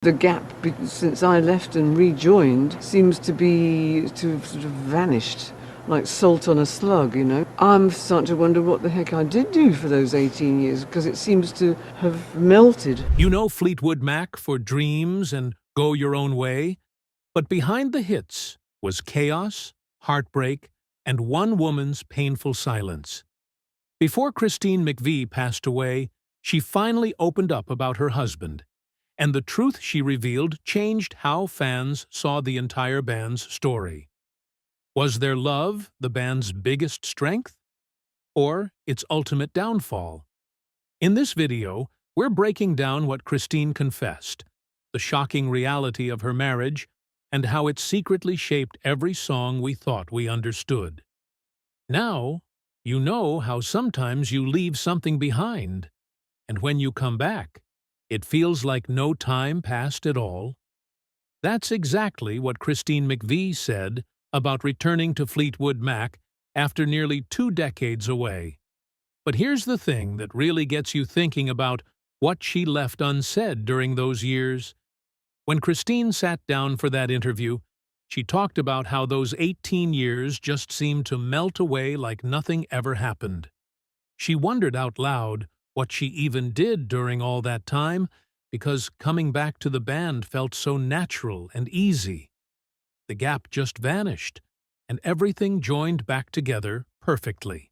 The gap since I left and rejoined seems to have sort of vanished like salt on a slug, you know. I'm starting to wonder what the heck I did do for those 18 years because it seems to have melted. You know Fleetwood Mac for Dreams and Go Your Own Way? But behind the hits was chaos, heartbreak, and one woman's painful silence. Before Christine McVie passed away, she finally opened up about her husband, and the truth she revealed changed how fans saw the entire band's story. Was their love the band's biggest strength? Or its ultimate downfall? In this video, we're breaking down what Christine confessed, the shocking reality of her marriage, and how it secretly shaped every song we thought we understood. Now, you know how sometimes you leave something behind, and when you come back, it feels like no time passed at all. That's exactly what Christine McVie said about returning to Fleetwood Mac after nearly 2 decades away. But here's the thing that really gets you thinking about what she left unsaid during those years. When Christine sat down for that interview, she talked about how those 18 years just seemed to melt away like nothing ever happened. She wondered out loud what she even did during all that time, because coming back to the band felt so natural and easy. The gap just vanished, and everything joined back together perfectly.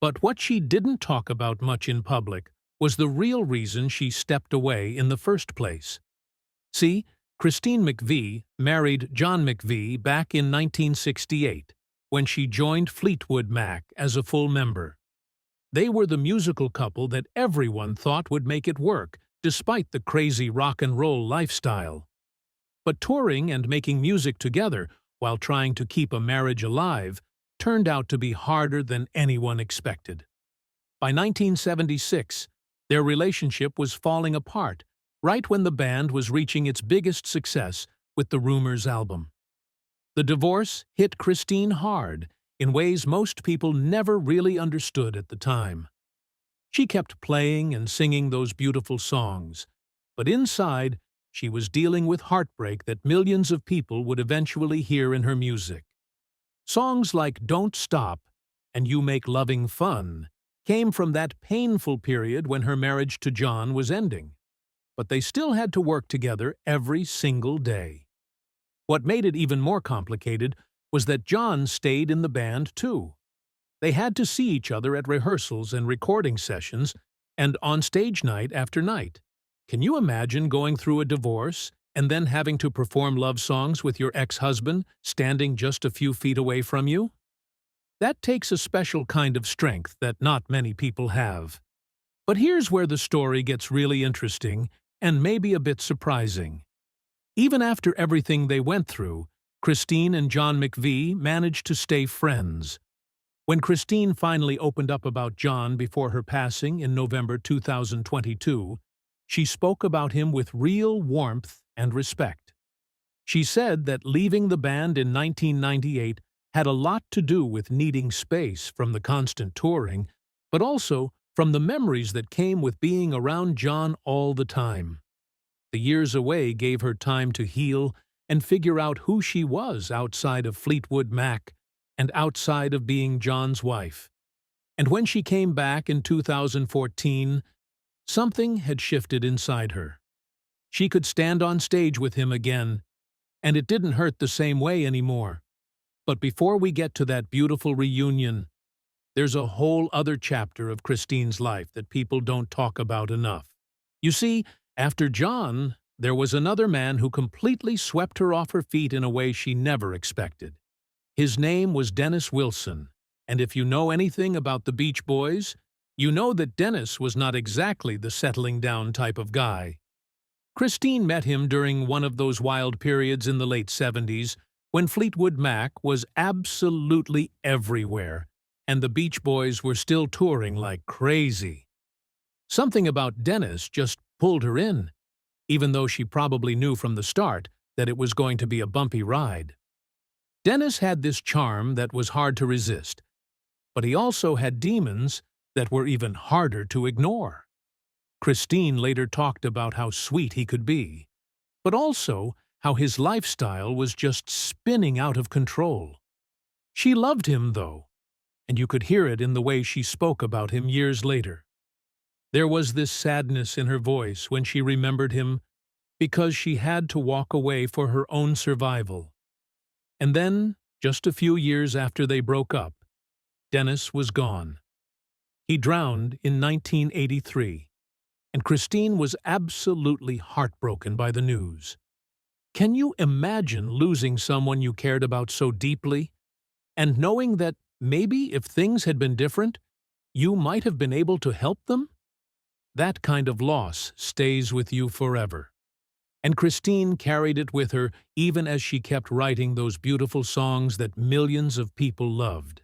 But what she didn't talk about much in public was the real reason she stepped away in the first place. See, Christine McVie married John McVie back in 1968, when she joined Fleetwood Mac as a full member. They were the musical couple that everyone thought would make it work, despite the crazy rock and roll lifestyle. But touring and making music together while trying to keep a marriage alive turned out to be harder than anyone expected. By 1976, their relationship was falling apart, right when the band was reaching its biggest success with the Rumors album. The divorce hit Christine hard in ways most people never really understood at the time. She kept playing and singing those beautiful songs, but inside, she was dealing with heartbreak that millions of people would eventually hear in her music. Songs like Don't Stop and You Make Loving Fun came from that painful period when her marriage to John was ending, but they still had to work together every single day. What made it even more complicated was that John stayed in the band too. They had to see each other at rehearsals and recording sessions and on stage night after night. Can you imagine going through a divorce and then having to perform love songs with your ex-husband standing just a few feet away from you? That takes a special kind of strength that not many people have. But here's where the story gets really interesting and maybe a bit surprising. Even after everything they went through, Christine and John McVie managed to stay friends. When Christine finally opened up about John before her passing in November 2022, she spoke about him with real warmth and respect. She said that leaving the band in 1998 had a lot to do with needing space from the constant touring, but also from the memories that came with being around John all the time. The years away gave her time to heal and figure out who she was outside of Fleetwood Mac and outside of being John's wife. And when she came back in 2014, something had shifted inside her. She could stand on stage with him again, and it didn't hurt the same way anymore. But before we get to that beautiful reunion, there's a whole other chapter of Christine's life that people don't talk about enough. You see, after John, there was another man who completely swept her off her feet in a way she never expected. His name was Dennis Wilson, and if you know anything about the Beach Boys, you know that Dennis was not exactly the settling down type of guy. Christine met him during one of those wild periods in the late 70s when Fleetwood Mac was absolutely everywhere, and the Beach Boys were still touring like crazy. Something about Dennis just pulled her in, even though she probably knew from the start that it was going to be a bumpy ride. Dennis had this charm that was hard to resist, but he also had demons that were even harder to ignore. Christine later talked about how sweet he could be, but also how his lifestyle was just spinning out of control. She loved him, though, and you could hear it in the way she spoke about him years later. There was this sadness in her voice when she remembered him because she had to walk away for her own survival. And then, just a few years after they broke up, Dennis was gone. He drowned in 1983, and Christine was absolutely heartbroken by the news. Can you imagine losing someone you cared about so deeply, and knowing that maybe if things had been different, you might have been able to help them? That kind of loss stays with you forever. And Christine carried it with her even as she kept writing those beautiful songs that millions of people loved.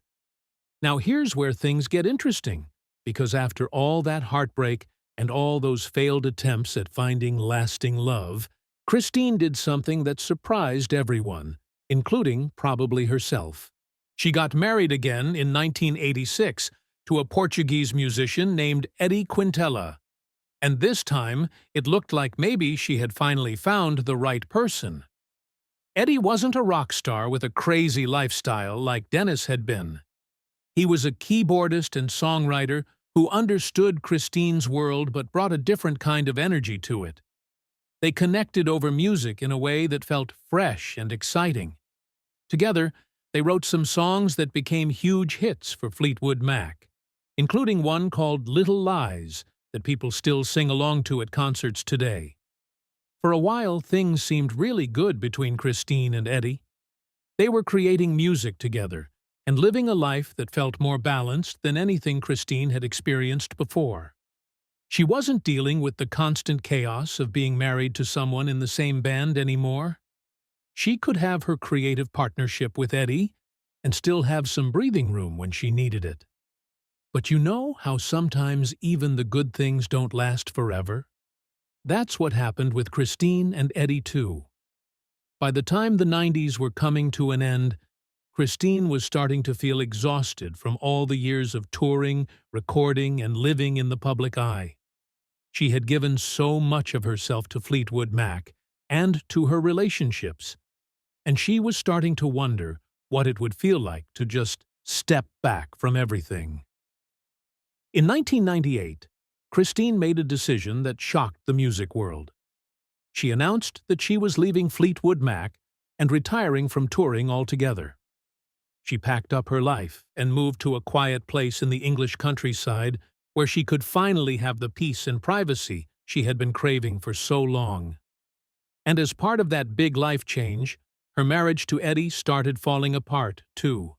Now here's where things get interesting, because after all that heartbreak and all those failed attempts at finding lasting love, Christine did something that surprised everyone, including probably herself. She got married again in 1986 to a Portuguese musician named Eddie Quintela. And this time, it looked like maybe she had finally found the right person. Eddie wasn't a rock star with a crazy lifestyle like Dennis had been. He was a keyboardist and songwriter who understood Christine's world but brought a different kind of energy to it. They connected over music in a way that felt fresh and exciting. Together, they wrote some songs that became huge hits for Fleetwood Mac, including one called Little Lies that people still sing along to at concerts today. For a while, things seemed really good between Christine and Eddie. They were creating music together and living a life that felt more balanced than anything Christine had experienced before. She wasn't dealing with the constant chaos of being married to someone in the same band anymore. She could have her creative partnership with Eddie and still have some breathing room when she needed it. But you know how sometimes even the good things don't last forever? That's what happened with Christine and Eddie too. By the time the 90s were coming to an end, Christine was starting to feel exhausted from all the years of touring, recording, and living in the public eye. She had given so much of herself to Fleetwood Mac and to her relationships, and she was starting to wonder what it would feel like to just step back from everything. In 1998, Christine made a decision that shocked the music world. She announced that she was leaving Fleetwood Mac and retiring from touring altogether. She packed up her life and moved to a quiet place in the English countryside where she could finally have the peace and privacy she had been craving for so long. And as part of that big life change, her marriage to Eddie started falling apart, too.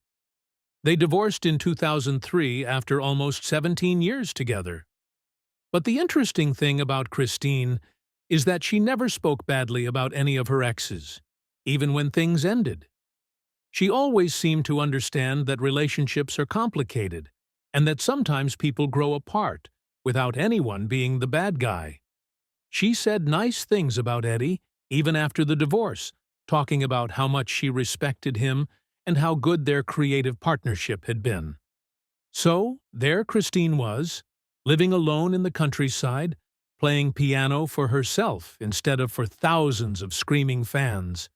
They divorced in 2003 after almost 17 years together. But the interesting thing about Christine is that she never spoke badly about any of her exes, even when things ended. She always seemed to understand that relationships are complicated and that sometimes people grow apart without anyone being the bad guy. She said nice things about Eddie, even after the divorce, talking about how much she respected him and how good their creative partnership had been. So, there Christine was, living alone in the countryside, playing piano for herself instead of for thousands of screaming fans.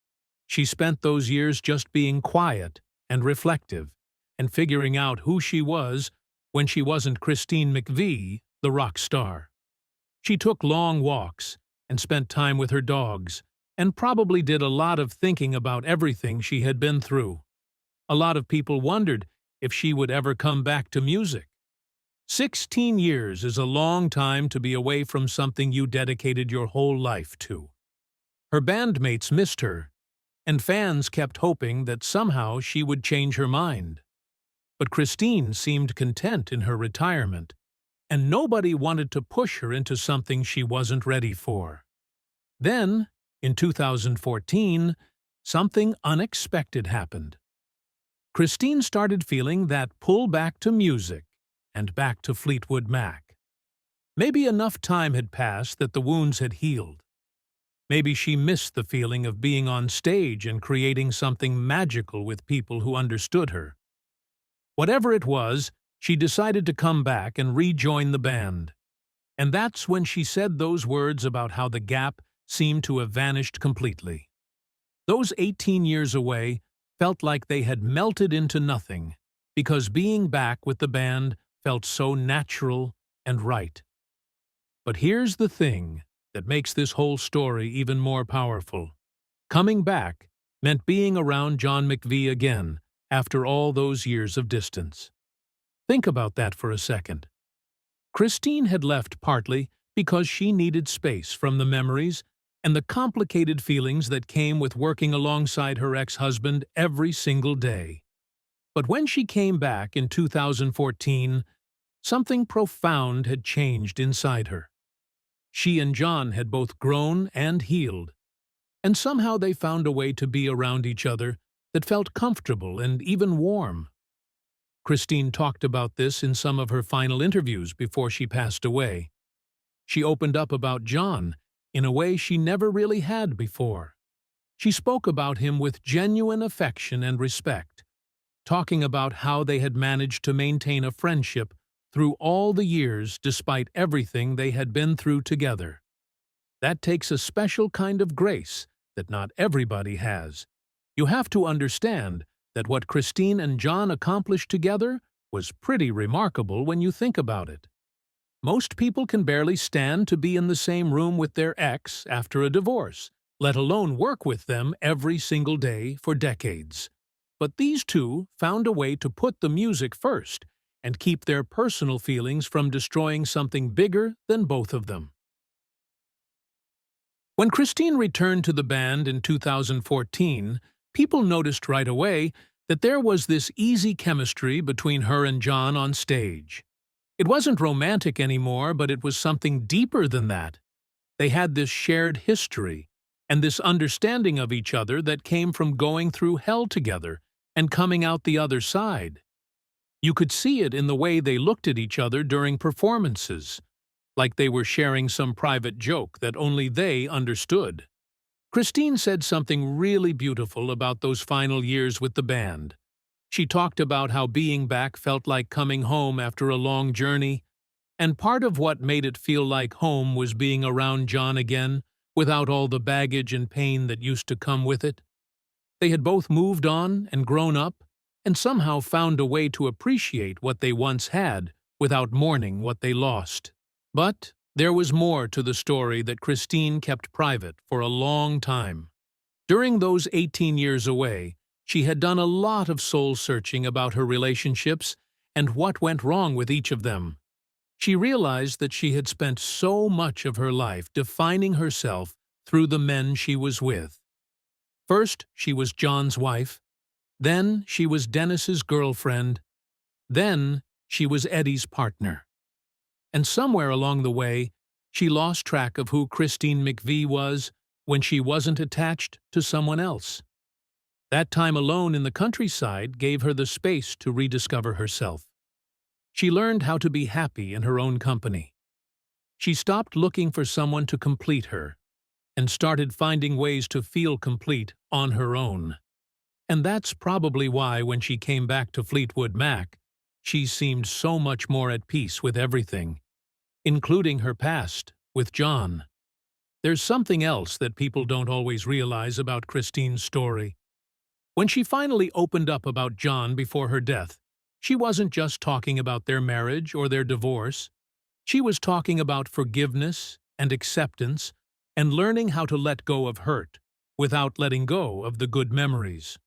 She spent those years just being quiet and reflective and figuring out who she was when she wasn't Christine McVie, the rock star. She took long walks and spent time with her dogs and probably did a lot of thinking about everything she had been through. A lot of people wondered if she would ever come back to music. 16 years is a long time to be away from something you dedicated your whole life to. Her bandmates missed her, and fans kept hoping that somehow she would change her mind. But Christine seemed content in her retirement, and nobody wanted to push her into something she wasn't ready for. Then, in 2014, something unexpected happened. Christine started feeling that pull back to music and back to Fleetwood Mac. Maybe enough time had passed that the wounds had healed. Maybe she missed the feeling of being on stage and creating something magical with people who understood her. Whatever it was, she decided to come back and rejoin the band. And that's when she said those words about how the gap seemed to have vanished completely. Those 18 years away felt like they had melted into nothing, because being back with the band felt so natural and right. But here's the thing that makes this whole story even more powerful. Coming back meant being around John McVie again after all those years of distance. Think about that for a second. Christine had left partly because she needed space from the memories and the complicated feelings that came with working alongside her ex-husband every single day. But when she came back in 2014, something profound had changed inside her. She and John had both grown and healed, and somehow they found a way to be around each other that felt comfortable and even warm. Christine talked about this in some of her final interviews before she passed away. She opened up about John in a way she never really had before. She spoke about him with genuine affection and respect, talking about how they had managed to maintain a friendship through all the years despite everything they had been through together. That takes a special kind of grace that not everybody has. You have to understand that what Christine and John accomplished together was pretty remarkable when you think about it. Most people can barely stand to be in the same room with their ex after a divorce, let alone work with them every single day for decades. But these two found a way to put the music first and keep their personal feelings from destroying something bigger than both of them. When Christine returned to the band in 2014, people noticed right away that there was this easy chemistry between her and John on stage. It wasn't romantic anymore, but it was something deeper than that. They had this shared history and this understanding of each other that came from going through hell together and coming out the other side. You could see it in the way they looked at each other during performances, like they were sharing some private joke that only they understood. Christine said something really beautiful about those final years with the band. She talked about how being back felt like coming home after a long journey, and part of what made it feel like home was being around John again, without all the baggage and pain that used to come with it. They had both moved on and grown up, and somehow found a way to appreciate what they once had without mourning what they lost. But there was more to the story that Christine kept private for a long time. During those 18 years away, she had done a lot of soul-searching about her relationships and what went wrong with each of them. She realized that she had spent so much of her life defining herself through the men she was with. First, she was John's wife. Then, she was Dennis's girlfriend. Then, she was Eddie's partner. And somewhere along the way, she lost track of who Christine McVie was when she wasn't attached to someone else. That time alone in the countryside gave her the space to rediscover herself. She learned how to be happy in her own company. She stopped looking for someone to complete her and started finding ways to feel complete on her own. And that's probably why when she came back to Fleetwood Mac, she seemed so much more at peace with everything, including her past with John. There's something else that people don't always realize about Christine's story. When she finally opened up about John before her death, she wasn't just talking about their marriage or their divorce. She was talking about forgiveness and acceptance and learning how to let go of hurt without letting go of the good memories.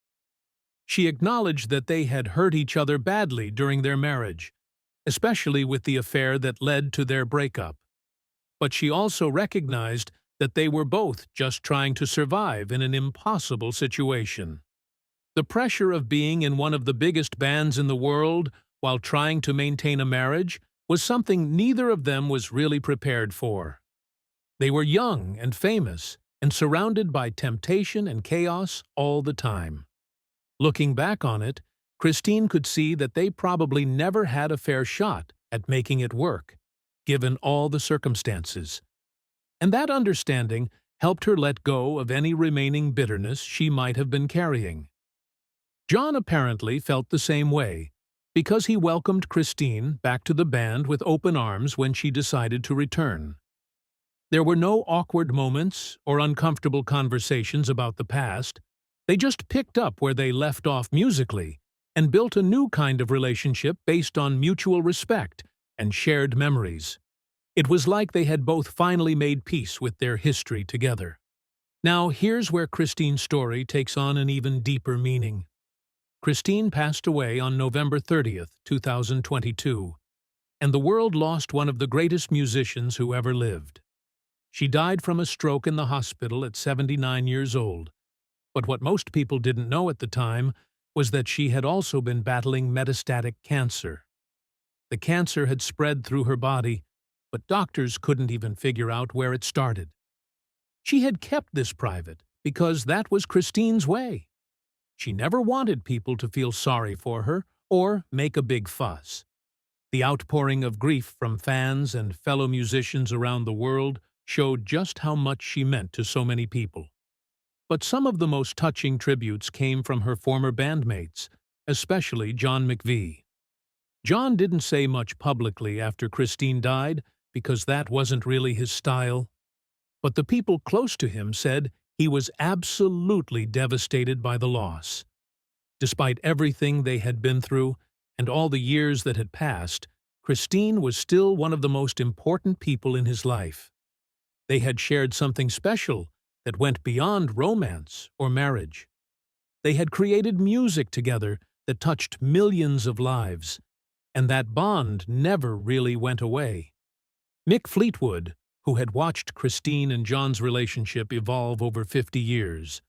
She acknowledged that they had hurt each other badly during their marriage, especially with the affair that led to their breakup. But she also recognized that they were both just trying to survive in an impossible situation. The pressure of being in one of the biggest bands in the world while trying to maintain a marriage was something neither of them was really prepared for. They were young and famous and surrounded by temptation and chaos all the time. Looking back on it, Christine could see that they probably never had a fair shot at making it work, given all the circumstances. And that understanding helped her let go of any remaining bitterness she might have been carrying. John apparently felt the same way, because he welcomed Christine back to the band with open arms when she decided to return. There were no awkward moments or uncomfortable conversations about the past. They just picked up where they left off musically and built a new kind of relationship based on mutual respect and shared memories. It was like they had both finally made peace with their history together. Now, here's where Christine's story takes on an even deeper meaning. Christine passed away on November 30th, 2022, and the world lost one of the greatest musicians who ever lived. She died from a stroke in the hospital at 79 years old, but what most people didn't know at the time was that she had also been battling metastatic cancer. The cancer had spread through her body, but doctors couldn't even figure out where it started. She had kept this private because that was Christine's way. She never wanted people to feel sorry for her or make a big fuss. The outpouring of grief from fans and fellow musicians around the world showed just how much she meant to so many people. But some of the most touching tributes came from her former bandmates, especially John McVie. John didn't say much publicly after Christine died because that wasn't really his style. But the people close to him said he was absolutely devastated by the loss. Despite everything they had been through and all the years that had passed, Christine was still one of the most important people in his life. They had shared something special that went beyond romance or marriage. They had created music together that touched millions of lives, and that bond never really went away. Mick Fleetwood, who had watched Christine and John's relationship evolve over 50 years,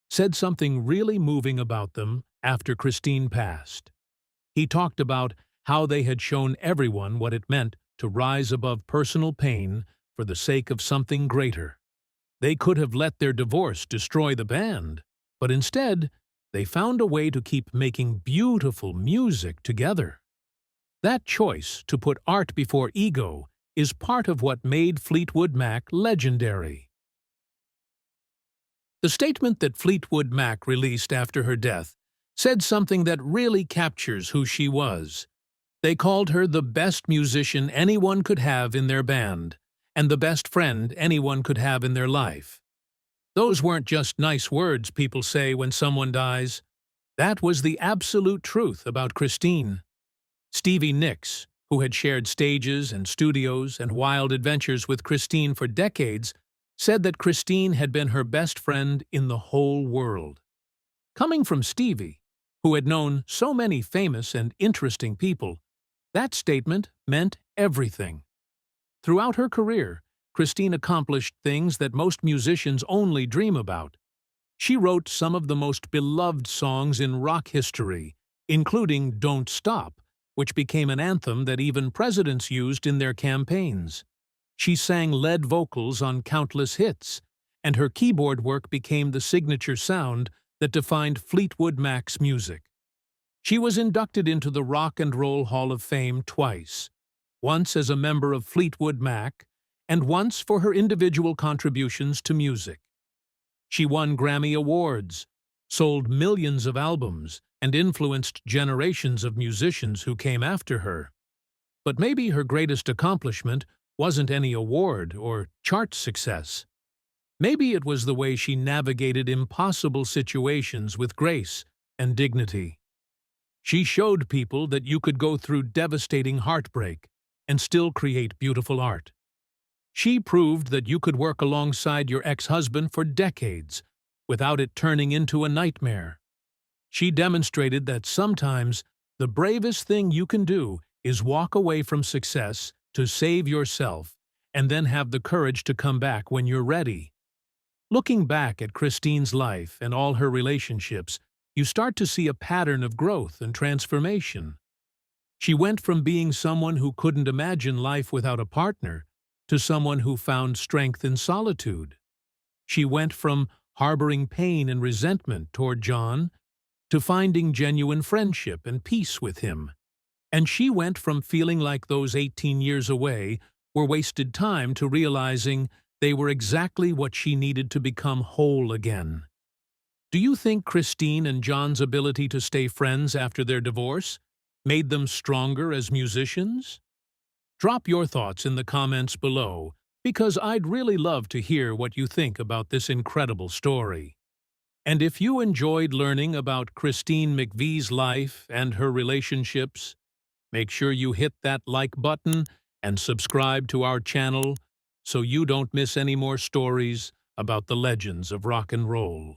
said something really moving about them after Christine passed. He talked about how they had shown everyone what it meant to rise above personal pain for the sake of something greater. They could have let their divorce destroy the band, but instead, they found a way to keep making beautiful music together. That choice to put art before ego is part of what made Fleetwood Mac legendary. The statement that Fleetwood Mac released after her death said something that really captures who she was. They called her the best musician anyone could have in their band, and the best friend anyone could have in their life. Those weren't just nice words people say when someone dies. That was the absolute truth about Christine. Stevie Nicks, who had shared stages and studios and wild adventures with Christine for decades, said that Christine had been her best friend in the whole world. Coming from Stevie, who had known so many famous and interesting people, that statement meant everything. Throughout her career, Christine accomplished things that most musicians only dream about. She wrote some of the most beloved songs in rock history, including Don't Stop, which became an anthem that even presidents used in their campaigns. She sang lead vocals on countless hits, and her keyboard work became the signature sound that defined Fleetwood Mac's music. She was inducted into the Rock and Roll Hall of Fame twice, once as a member of Fleetwood Mac, and once for her individual contributions to music. She won Grammy Awards, sold millions of albums, and influenced generations of musicians who came after her. But maybe her greatest accomplishment wasn't any award or chart success. Maybe it was the way she navigated impossible situations with grace and dignity. She showed people that you could go through devastating heartbreak and still create beautiful art. She proved that you could work alongside your ex-husband for decades without it turning into a nightmare. She demonstrated that sometimes the bravest thing you can do is walk away from success to save yourself and then have the courage to come back when you're ready. Looking back at Christine's life and all her relationships, you start to see a pattern of growth and transformation. She went from being someone who couldn't imagine life without a partner to someone who found strength in solitude. She went from harboring pain and resentment toward John to finding genuine friendship and peace with him. And she went from feeling like those 18 years away were wasted time to realizing they were exactly what she needed to become whole again. Do you think Christine and John's ability to stay friends after their divorce made them stronger as musicians? Drop your thoughts in the comments below, because I'd really love to hear what you think about this incredible story. And if you enjoyed learning about Christine McVie's life and her relationships, make sure you hit that like button and subscribe to our channel so you don't miss any more stories about the legends of rock and roll.